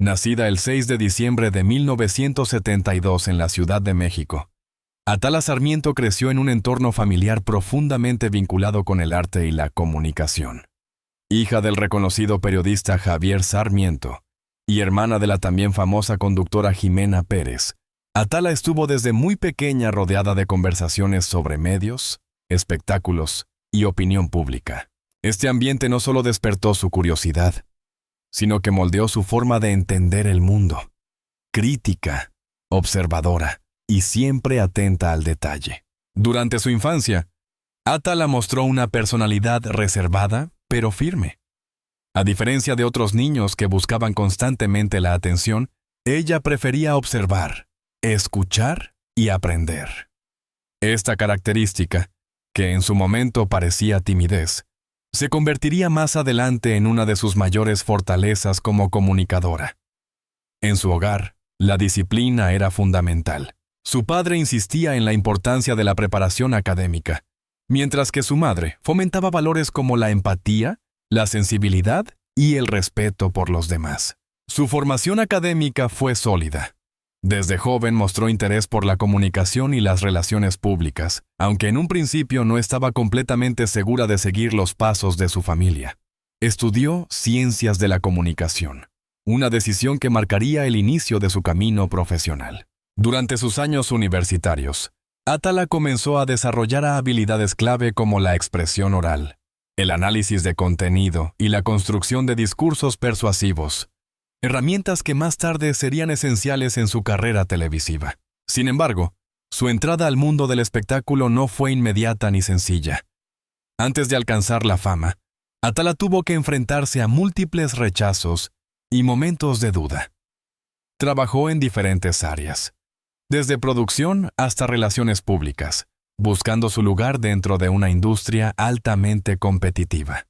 Nacida el 6 de diciembre de 1972 en la Ciudad de México, Atala Sarmiento creció en un entorno familiar profundamente vinculado con el arte y la comunicación. Hija del reconocido periodista Javier Sarmiento y hermana de la también famosa conductora Jimena Pérez, Atala estuvo desde muy pequeña rodeada de conversaciones sobre medios, espectáculos y opinión pública. Este ambiente no solo despertó su curiosidad, sino que moldeó su forma de entender el mundo. Crítica, observadora y siempre atenta al detalle. Durante su infancia, Atala mostró una personalidad reservada, pero firme. A diferencia de otros niños que buscaban constantemente la atención, ella prefería observar, escuchar y aprender. Esta característica, que en su momento parecía timidez, se convertiría más adelante en una de sus mayores fortalezas como comunicadora. En su hogar, la disciplina era fundamental. Su padre insistía en la importancia de la preparación académica, mientras que su madre fomentaba valores como la empatía, la sensibilidad y el respeto por los demás. Su formación académica fue sólida. Desde joven mostró interés por la comunicación y las relaciones públicas, aunque en un principio no estaba completamente segura de seguir los pasos de su familia. Estudió Ciencias de la Comunicación, una decisión que marcaría el inicio de su camino profesional. Durante sus años universitarios, Atala comenzó a desarrollar habilidades clave como la expresión oral, el análisis de contenido y la construcción de discursos persuasivos, herramientas que más tarde serían esenciales en su carrera televisiva. Sin embargo, su entrada al mundo del espectáculo no fue inmediata ni sencilla. Antes de alcanzar la fama, Atala tuvo que enfrentarse a múltiples rechazos y momentos de duda. Trabajó en diferentes áreas, desde producción hasta relaciones públicas, buscando su lugar dentro de una industria altamente competitiva.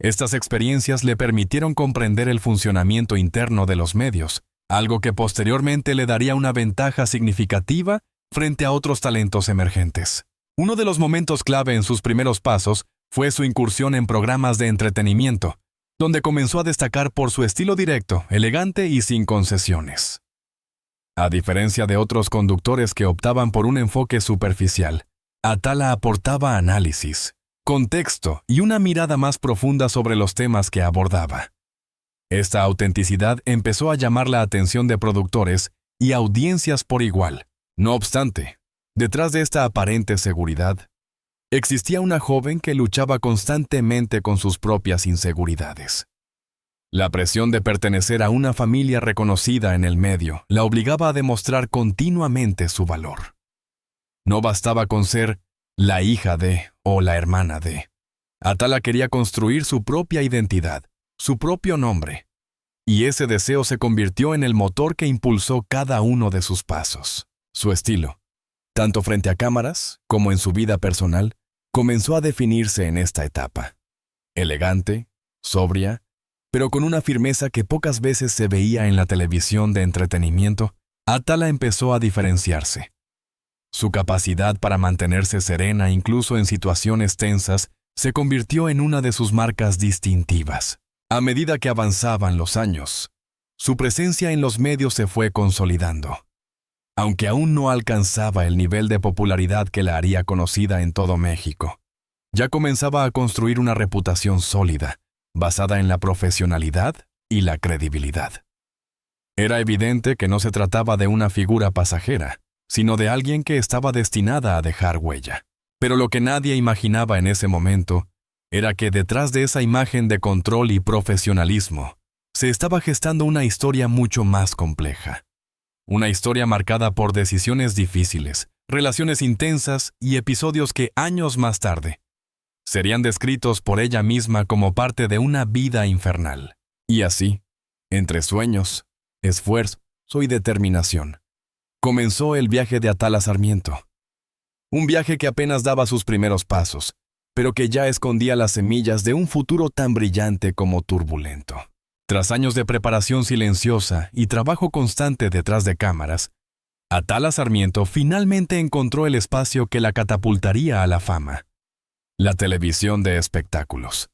Estas experiencias le permitieron comprender el funcionamiento interno de los medios, algo que posteriormente le daría una ventaja significativa frente a otros talentos emergentes. Uno de los momentos clave en sus primeros pasos fue su incursión en programas de entretenimiento, donde comenzó a destacar por su estilo directo, elegante y sin concesiones. A diferencia de otros conductores que optaban por un enfoque superficial, Atala aportaba análisis, contexto y una mirada más profunda sobre los temas que abordaba. Esta autenticidad empezó a llamar la atención de productores y audiencias por igual. No obstante, detrás de esta aparente seguridad, existía una joven que luchaba constantemente con sus propias inseguridades. La presión de pertenecer a una familia reconocida en el medio la obligaba a demostrar continuamente su valor. No bastaba con ser la hija de o la hermana de. Atala quería construir su propia identidad, su propio nombre, y ese deseo se convirtió en el motor que impulsó cada uno de sus pasos. Su estilo, tanto frente a cámaras como en su vida personal, comenzó a definirse en esta etapa. Elegante, sobria, pero con una firmeza que pocas veces se veía en la televisión de entretenimiento, Atala empezó a diferenciarse. Su capacidad para mantenerse serena incluso en situaciones tensas se convirtió en una de sus marcas distintivas. A medida que avanzaban los años, su presencia en los medios se fue consolidando. Aunque aún no alcanzaba el nivel de popularidad que la haría conocida en todo México, ya comenzaba a construir una reputación sólida, basada en la profesionalidad y la credibilidad. Era evidente que no se trataba de una figura pasajera, sino de alguien que estaba destinada a dejar huella. Pero lo que nadie imaginaba en ese momento era que detrás de esa imagen de control y profesionalismo se estaba gestando una historia mucho más compleja. Una historia marcada por decisiones difíciles, relaciones intensas y episodios que años más tarde serían descritos por ella misma como parte de una vida infernal. Y así, entre sueños, esfuerzo y determinación, comenzó el viaje de Atala Sarmiento. Un viaje que apenas daba sus primeros pasos, pero que ya escondía las semillas de un futuro tan brillante como turbulento. Tras años de preparación silenciosa y trabajo constante detrás de cámaras, Atala Sarmiento finalmente encontró el espacio que la catapultaría a la fama: la televisión de espectáculos.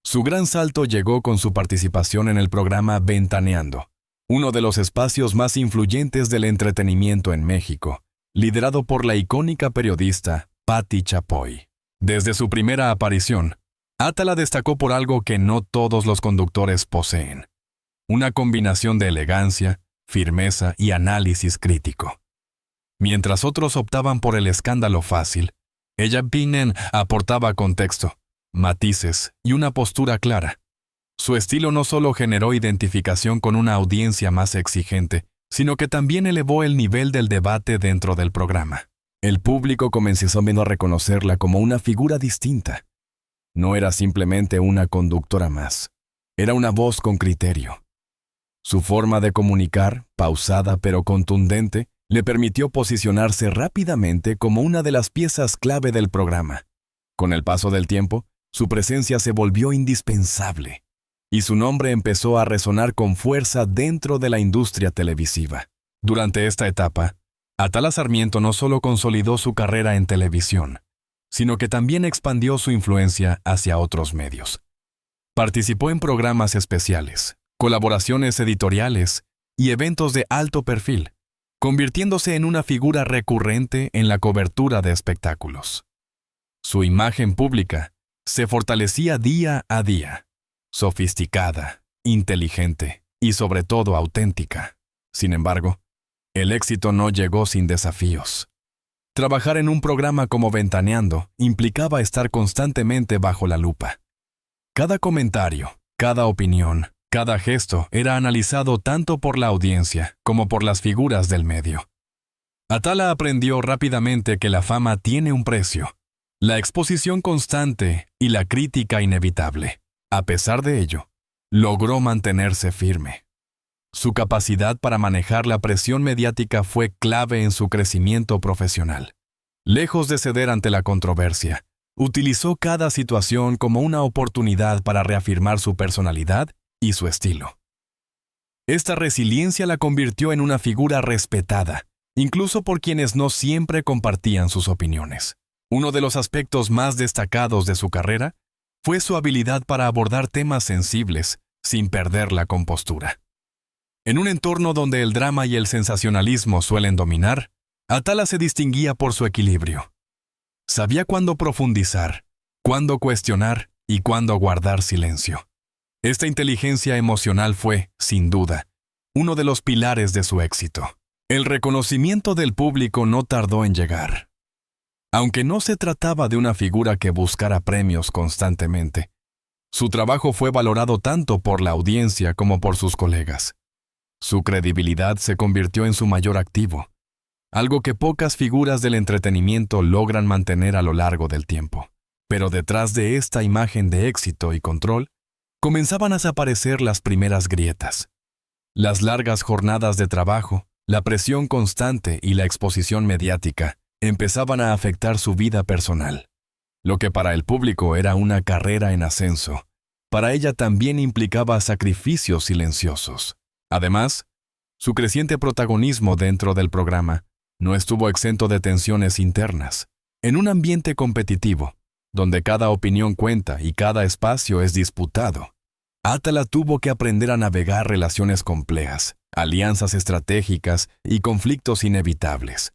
Su gran salto llegó con su participación en el programa Ventaneando, uno de los espacios más influyentes del entretenimiento en México, liderado por la icónica periodista Patti Chapoy. Desde su primera aparición, Atala destacó por algo que no todos los conductores poseen: una combinación de elegancia, firmeza y análisis crítico. Mientras otros optaban por el escándalo fácil, ella aportaba contexto, matices y una postura clara. Su estilo no solo generó identificación con una audiencia más exigente, sino que también elevó el nivel del debate dentro del programa. El público comenzó a reconocerla como una figura distinta. No era simplemente una conductora más, era una voz con criterio. Su forma de comunicar, pausada pero contundente, le permitió posicionarse rápidamente como una de las piezas clave del programa. Con el paso del tiempo, su presencia se volvió indispensable, y su nombre empezó a resonar con fuerza dentro de la industria televisiva. Durante esta etapa, Atala Sarmiento no solo consolidó su carrera en televisión, sino que también expandió su influencia hacia otros medios. Participó en programas especiales, colaboraciones editoriales y eventos de alto perfil, convirtiéndose en una figura recurrente en la cobertura de espectáculos. Su imagen pública se fortalecía día a día, sofisticada, inteligente y sobre todo auténtica. Sin embargo, el éxito no llegó sin desafíos. Trabajar en un programa como Ventaneando implicaba estar constantemente bajo la lupa. Cada comentario, cada opinión, cada gesto era analizado tanto por la audiencia como por las figuras del medio. Atala aprendió rápidamente que la fama tiene un precio, la exposición constante y la crítica inevitable. A pesar de ello, logró mantenerse firme. Su capacidad para manejar la presión mediática fue clave en su crecimiento profesional. Lejos de ceder ante la controversia, utilizó cada situación como una oportunidad para reafirmar su personalidad y su estilo. Esta resiliencia la convirtió en una figura respetada, incluso por quienes no siempre compartían sus opiniones. Uno de los aspectos más destacados de su carrera fue su habilidad para abordar temas sensibles sin perder la compostura. En un entorno donde el drama y el sensacionalismo suelen dominar, Atala se distinguía por su equilibrio. Sabía cuándo profundizar, cuándo cuestionar y cuándo guardar silencio. Esta inteligencia emocional fue, sin duda, uno de los pilares de su éxito. El reconocimiento del público no tardó en llegar. Aunque no se trataba de una figura que buscara premios constantemente, su trabajo fue valorado tanto por la audiencia como por sus colegas. Su credibilidad se convirtió en su mayor activo, algo que pocas figuras del entretenimiento logran mantener a lo largo del tiempo. Pero detrás de esta imagen de éxito y control, comenzaban a aparecer las primeras grietas. Las largas jornadas de trabajo, la presión constante y la exposición mediática empezaban a afectar su vida personal. Lo que para el público era una carrera en ascenso, para ella también implicaba sacrificios silenciosos. Además, su creciente protagonismo dentro del programa no estuvo exento de tensiones internas. En un ambiente competitivo, donde cada opinión cuenta y cada espacio es disputado, Atala tuvo que aprender a navegar relaciones complejas, alianzas estratégicas y conflictos inevitables.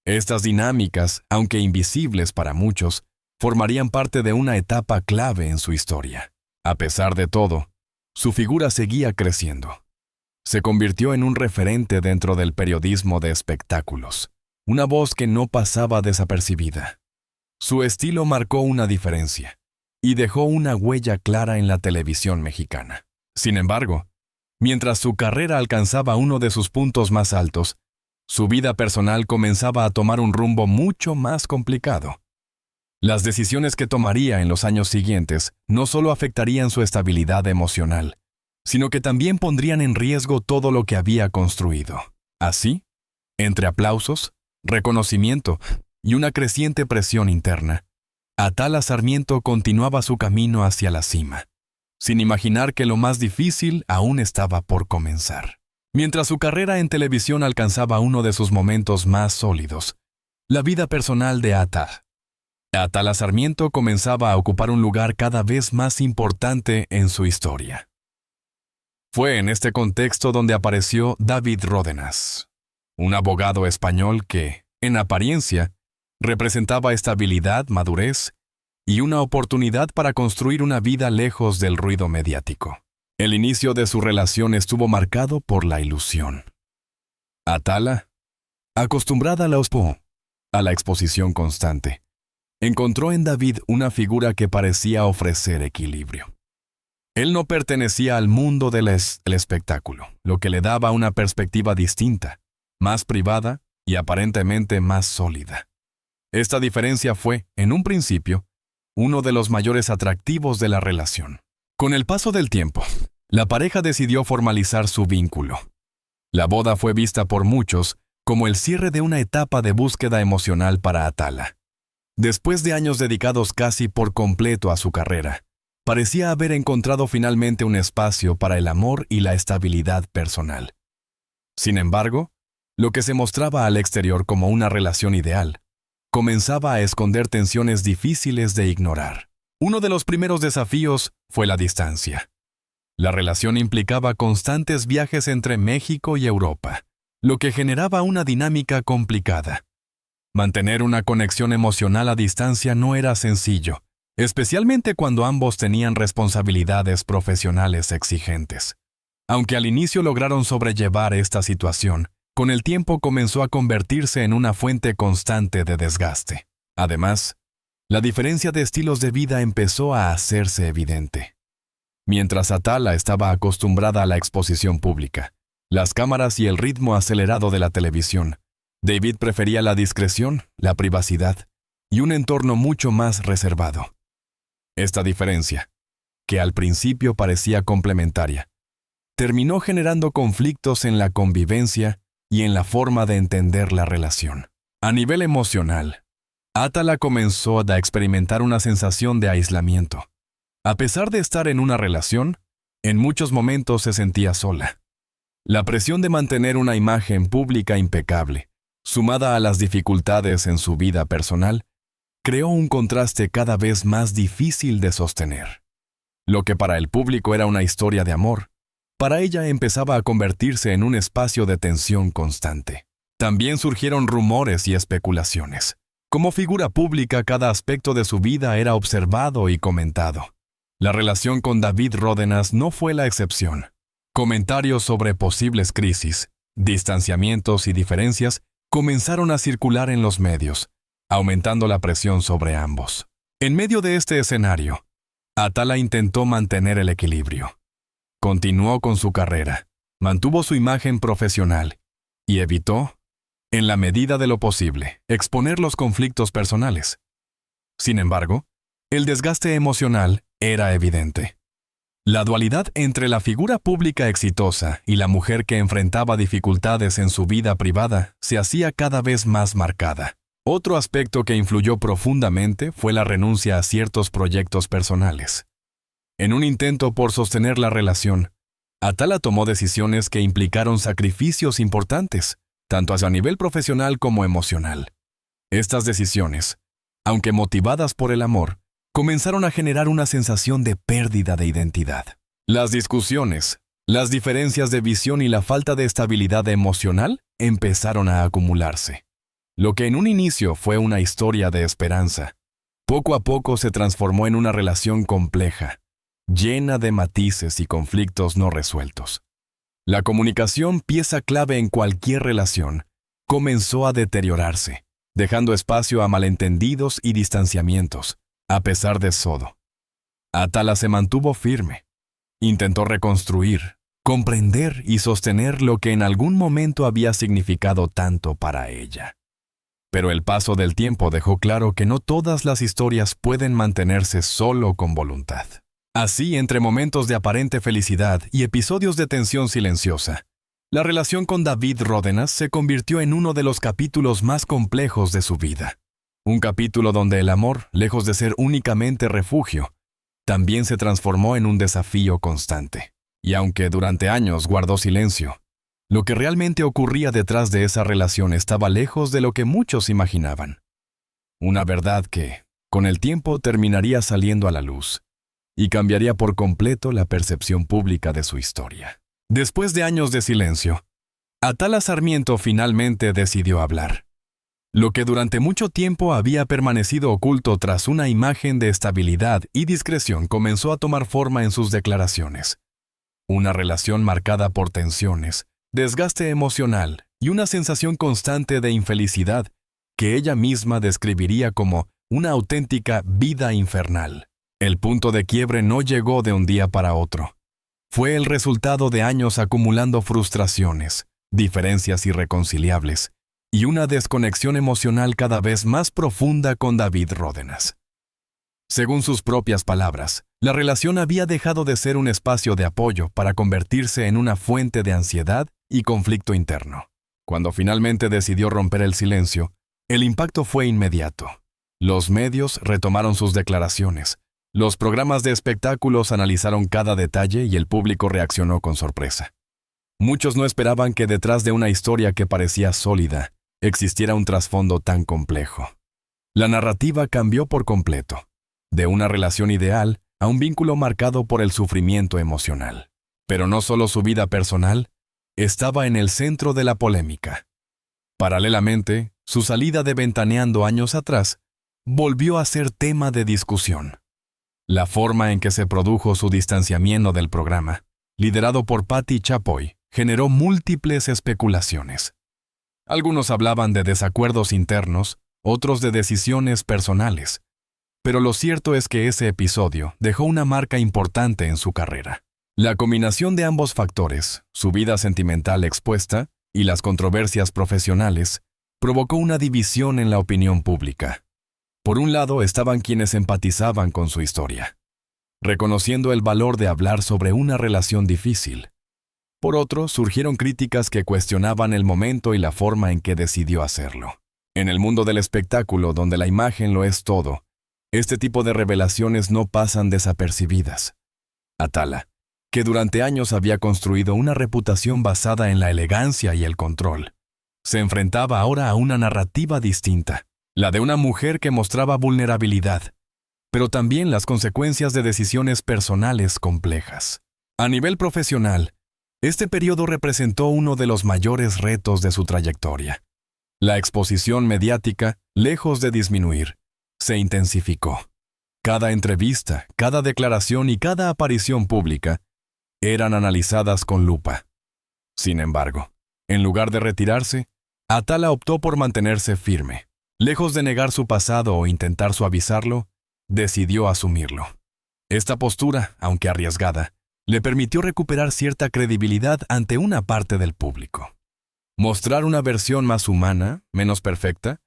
Estas dinámicas, aunque invisibles para muchos, formarían parte de una etapa clave en su historia. A pesar de todo, su figura seguía creciendo. Se convirtió en un referente dentro del periodismo de espectáculos, una voz que no pasaba desapercibida. Su estilo marcó una diferencia y dejó una huella clara en la televisión mexicana. Sin embargo, mientras su carrera alcanzaba uno de sus puntos más altos, su vida personal comenzaba a tomar un rumbo mucho más complicado. Las decisiones que tomaría en los años siguientes no solo afectarían su estabilidad emocional, sino que también pondrían en riesgo todo lo que había construido. Así, entre aplausos, reconocimiento y una creciente presión interna, Atala Sarmiento continuaba su camino hacia la cima, sin imaginar que lo más difícil aún estaba por comenzar. Mientras su carrera en televisión alcanzaba uno de sus momentos más sólidos, la vida personal de Atala Atala Sarmiento comenzaba a ocupar un lugar cada vez más importante en su historia. Fue en este contexto donde apareció David Ródenas, un abogado español que, en apariencia, representaba estabilidad, madurez y una oportunidad para construir una vida lejos del ruido mediático. El inicio de su relación estuvo marcado por la ilusión. Atala, acostumbrada a la exposición constante, encontró en David una figura que parecía ofrecer equilibrio. Él no pertenecía al mundo del espectáculo, lo que le daba una perspectiva distinta, más privada y aparentemente más sólida. Esta diferencia fue, en un principio, uno de los mayores atractivos de la relación. Con el paso del tiempo, la pareja decidió formalizar su vínculo. La boda fue vista por muchos como el cierre de una etapa de búsqueda emocional para Atala. Después de años dedicados casi por completo a su carrera, parecía haber encontrado finalmente un espacio para el amor y la estabilidad personal. Sin embargo, lo que se mostraba al exterior como una relación ideal, comenzaba a esconder tensiones difíciles de ignorar. Uno de los primeros desafíos fue la distancia. La relación implicaba constantes viajes entre México y Europa, lo que generaba una dinámica complicada. Mantener una conexión emocional a distancia no era sencillo, especialmente cuando ambos tenían responsabilidades profesionales exigentes. Aunque al inicio lograron sobrellevar esta situación, con el tiempo comenzó a convertirse en una fuente constante de desgaste. Además, la diferencia de estilos de vida empezó a hacerse evidente. Mientras Atala estaba acostumbrada a la exposición pública, las cámaras y el ritmo acelerado de la televisión, David prefería la discreción, la privacidad y un entorno mucho más reservado. Esta diferencia, que al principio parecía complementaria, terminó generando conflictos en la convivencia y en la forma de entender la relación. A nivel emocional, Atala comenzó a experimentar una sensación de aislamiento. A pesar de estar en una relación, en muchos momentos se sentía sola. La presión de mantener una imagen pública impecable, sumada a las dificultades en su vida personal, creó un contraste cada vez más difícil de sostener. Lo que para el público era una historia de amor, para ella empezaba a convertirse en un espacio de tensión constante. También surgieron rumores y especulaciones. Como figura pública, cada aspecto de su vida era observado y comentado. La relación con David Ródenas no fue la excepción. Comentarios sobre posibles crisis, distanciamientos y diferencias comenzaron a circular en los medios, aumentando la presión sobre ambos. En medio de este escenario, Atala intentó mantener el equilibrio. Continuó con su carrera, mantuvo su imagen profesional y evitó, en la medida de lo posible, exponer los conflictos personales. Sin embargo, el desgaste emocional era evidente. La dualidad entre la figura pública exitosa y la mujer que enfrentaba dificultades en su vida privada se hacía cada vez más marcada. Otro aspecto que influyó profundamente fue la renuncia a ciertos proyectos personales. En un intento por sostener la relación, Atala tomó decisiones que implicaron sacrificios importantes, tanto a nivel profesional como emocional. Estas decisiones, aunque motivadas por el amor, comenzaron a generar una sensación de pérdida de identidad. Las discusiones, las diferencias de visión y la falta de estabilidad emocional empezaron a acumularse. Lo que en un inicio fue una historia de esperanza, poco a poco se transformó en una relación compleja, llena de matices y conflictos no resueltos. La comunicación, pieza clave en cualquier relación, comenzó a deteriorarse, dejando espacio a malentendidos y distanciamientos. A pesar de todo, Atala se mantuvo firme. Intentó reconstruir, comprender y sostener lo que en algún momento había significado tanto para ella. Pero el paso del tiempo dejó claro que no todas las historias pueden mantenerse solo con voluntad. Así, entre momentos de aparente felicidad y episodios de tensión silenciosa, la relación con David Ródenas se convirtió en uno de los capítulos más complejos de su vida. Un capítulo donde el amor, lejos de ser únicamente refugio, también se transformó en un desafío constante. Y aunque durante años guardó silencio, lo que realmente ocurría detrás de esa relación estaba lejos de lo que muchos imaginaban. Una verdad que, con el tiempo terminaría saliendo a la luz y cambiaría por completo la percepción pública de su historia. Después de años de silencio, Atala Sarmiento finalmente decidió hablar. Lo que durante mucho tiempo había permanecido oculto tras una imagen de estabilidad y discreción comenzó a tomar forma en sus declaraciones. Una relación marcada por tensiones, desgaste emocional y una sensación constante de infelicidad que ella misma describiría como una auténtica vida infernal. El punto de quiebre no llegó de un día para otro. Fue el resultado de años acumulando frustraciones, diferencias irreconciliables y una desconexión emocional cada vez más profunda con David Ródenas. Según sus propias palabras, la relación había dejado de ser un espacio de apoyo para convertirse en una fuente de ansiedad y conflicto interno. Cuando finalmente decidió romper el silencio, el impacto fue inmediato. Los medios retomaron sus declaraciones, los programas de espectáculos analizaron cada detalle y el público reaccionó con sorpresa. Muchos no esperaban que detrás de una historia que parecía sólida, existiera un trasfondo tan complejo. La narrativa cambió por completo, de una relación ideal a un vínculo marcado por el sufrimiento emocional. Pero no solo su vida personal estaba en el centro de la polémica. Paralelamente, su salida de Ventaneando años atrás volvió a ser tema de discusión. La forma en que se produjo su distanciamiento del programa, liderado por Patti Chapoy, generó múltiples especulaciones. Algunos hablaban de desacuerdos internos, otros de decisiones personales. Pero lo cierto es que ese episodio dejó una marca importante en su carrera. La combinación de ambos factores, su vida sentimental expuesta y las controversias profesionales, provocó una división en la opinión pública. Por un lado estaban quienes empatizaban con su historia, reconociendo el valor de hablar sobre una relación difícil. Por otro, surgieron críticas que cuestionaban el momento y la forma en que decidió hacerlo. En el mundo del espectáculo, donde la imagen lo es todo, este tipo de revelaciones no pasan desapercibidas. Atala, que durante años había construido una reputación basada en la elegancia y el control, se enfrentaba ahora a una narrativa distinta, la de una mujer que mostraba vulnerabilidad, pero también las consecuencias de decisiones personales complejas. A nivel profesional, este periodo representó uno de los mayores retos de su trayectoria. La exposición mediática, lejos de disminuir, se intensificó. Cada entrevista, cada declaración y cada aparición pública eran analizadas con lupa. Sin embargo, en lugar de retirarse, Atala optó por mantenerse firme. Lejos de negar su pasado o intentar suavizarlo, decidió asumirlo. Esta postura, aunque arriesgada, le permitió recuperar cierta credibilidad ante una parte del público. Mostrar una versión más humana, menos perfecta,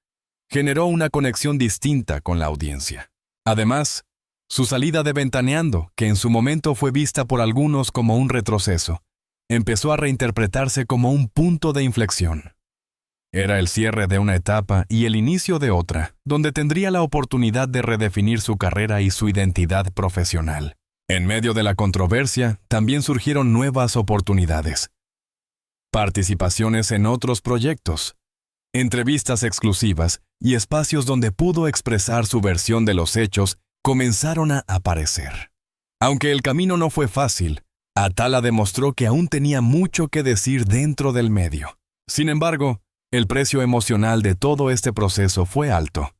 generó una conexión distinta con la audiencia. Además, su salida de Ventaneando, que en su momento fue vista por algunos como un retroceso, empezó a reinterpretarse como un punto de inflexión. Era el cierre de una etapa y el inicio de otra, donde tendría la oportunidad de redefinir su carrera y su identidad profesional. En medio de la controversia, también surgieron nuevas oportunidades. Participaciones en otros proyectos, entrevistas exclusivas y espacios donde pudo expresar su versión de los hechos comenzaron a aparecer. Aunque el camino no fue fácil, Atala demostró que aún tenía mucho que decir dentro del medio. Sin embargo, el precio emocional de todo este proceso fue alto.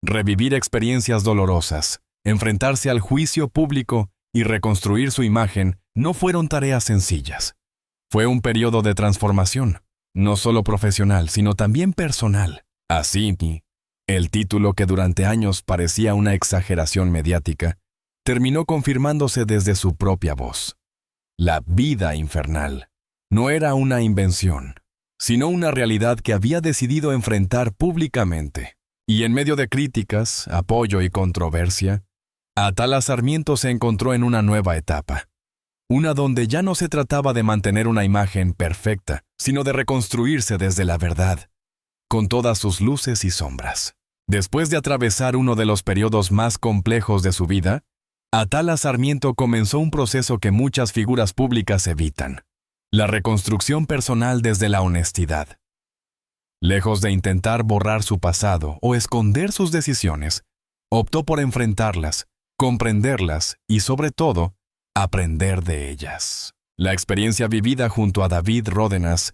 Revivir experiencias dolorosas, enfrentarse al juicio público y reconstruir su imagen no fueron tareas sencillas. Fue un periodo de transformación, no solo profesional, sino también personal. Así, el título que durante años parecía una exageración mediática, terminó confirmándose desde su propia voz. La vida infernal no era una invención, sino una realidad que había decidido enfrentar públicamente. Y en medio de críticas, apoyo y controversia, Atala Sarmiento se encontró en una nueva etapa. Una donde ya no se trataba de mantener una imagen perfecta, sino de reconstruirse desde la verdad, con todas sus luces y sombras. Después de atravesar uno de los periodos más complejos de su vida, Atala Sarmiento comenzó un proceso que muchas figuras públicas evitan: la reconstrucción personal desde la honestidad. Lejos de intentar borrar su pasado o esconder sus decisiones, Optó por enfrentarlas, comprenderlas y, sobre todo, aprender de ellas. La experiencia vivida junto a David Ródenas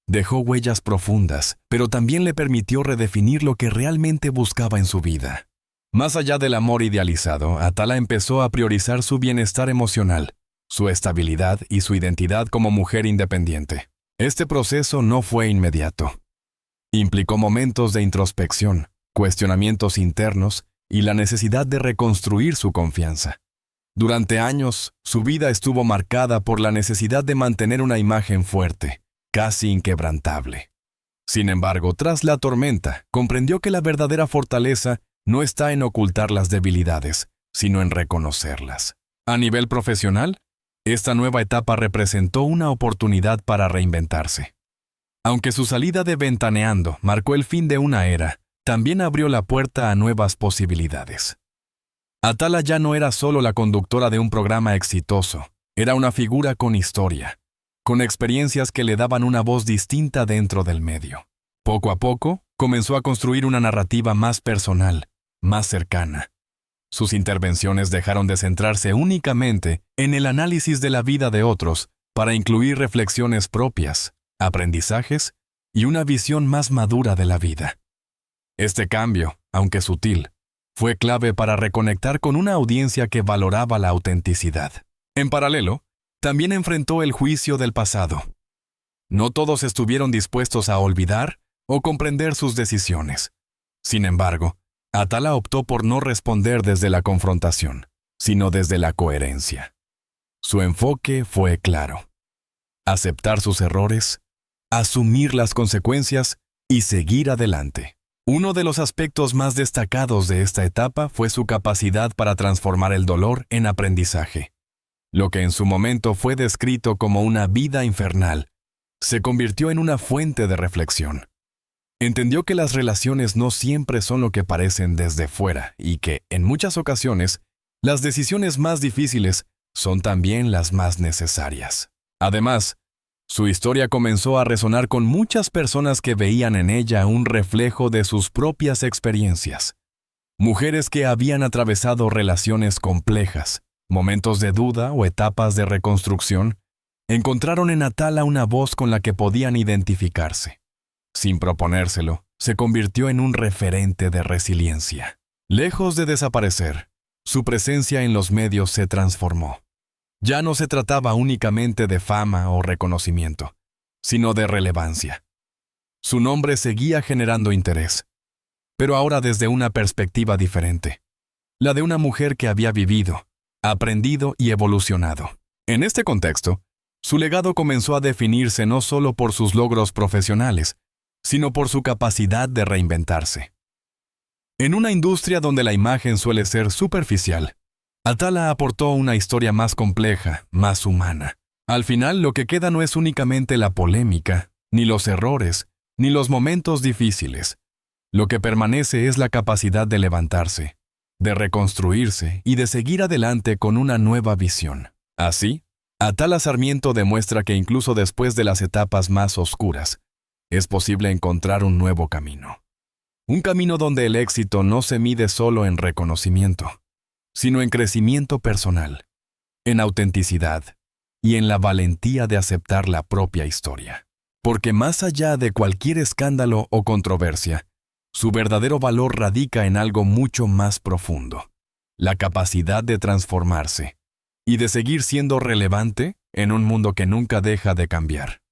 dejó huellas profundas, pero también le permitió redefinir lo que realmente buscaba en su vida. Más allá del amor idealizado, Atala empezó a priorizar su bienestar emocional, su estabilidad y su identidad como mujer independiente. Este proceso no fue inmediato. Implicó momentos de introspección, cuestionamientos internos y la necesidad de reconstruir su confianza. Durante años, su vida estuvo marcada por la necesidad de mantener una imagen fuerte, casi inquebrantable. Sin embargo, tras la tormenta, comprendió que la verdadera fortaleza no está en ocultar las debilidades, sino en reconocerlas. A nivel profesional, esta nueva etapa representó una oportunidad para reinventarse. Aunque su salida de Ventaneando marcó el fin de una era, también abrió la puerta a nuevas posibilidades. Atala ya no era solo la conductora de un programa exitoso, era una figura con historia, con experiencias que le daban una voz distinta dentro del medio. Poco a poco, comenzó a construir una narrativa más personal, más cercana. Sus intervenciones dejaron de centrarse únicamente en el análisis de la vida de otros para incluir reflexiones propias, aprendizajes y una visión más madura de la vida. Este cambio, aunque sutil, fue clave para reconectar con una audiencia que valoraba la autenticidad. En paralelo, también enfrentó el juicio del pasado. No todos estuvieron dispuestos a olvidar o comprender sus decisiones. Sin embargo, Atala optó por no responder desde la confrontación, sino desde la coherencia. Su enfoque fue claro: aceptar sus errores, asumir las consecuencias y seguir adelante. Uno de los aspectos más destacados de esta etapa fue su capacidad para transformar el dolor en aprendizaje. Lo que en su momento fue descrito como una vida infernal, se convirtió en una fuente de reflexión. Entendió que las relaciones no siempre son lo que parecen desde fuera y que, en muchas ocasiones, las decisiones más difíciles son también las más necesarias. Además, su historia comenzó a resonar con muchas personas que veían en ella un reflejo de sus propias experiencias. Mujeres que habían atravesado relaciones complejas, momentos de duda o etapas de reconstrucción, encontraron en Atala una voz con la que podían identificarse. Sin proponérselo, se convirtió en un referente de resiliencia. Lejos de desaparecer, su presencia en los medios se transformó. Ya no se trataba únicamente de fama o reconocimiento, sino de relevancia. Su nombre seguía generando interés, pero ahora desde una perspectiva diferente, la de una mujer que había vivido, aprendido y evolucionado. En este contexto, su legado comenzó a definirse no solo por sus logros profesionales, sino por su capacidad de reinventarse. En una industria donde la imagen suele ser superficial, Atala aportó una historia más compleja, más humana. Al final, lo que queda no es únicamente la polémica, ni los errores, ni los momentos difíciles. Lo que permanece es la capacidad de levantarse, de reconstruirse y de seguir adelante con una nueva visión. Así, Atala Sarmiento demuestra que incluso después de las etapas más oscuras, es posible encontrar un nuevo camino. Un camino donde el éxito no se mide solo en reconocimiento, sino en crecimiento personal, en autenticidad y en la valentía de aceptar la propia historia. Porque más allá de cualquier escándalo o controversia, su verdadero valor radica en algo mucho más profundo: la capacidad de transformarse y de seguir siendo relevante en un mundo que nunca deja de cambiar.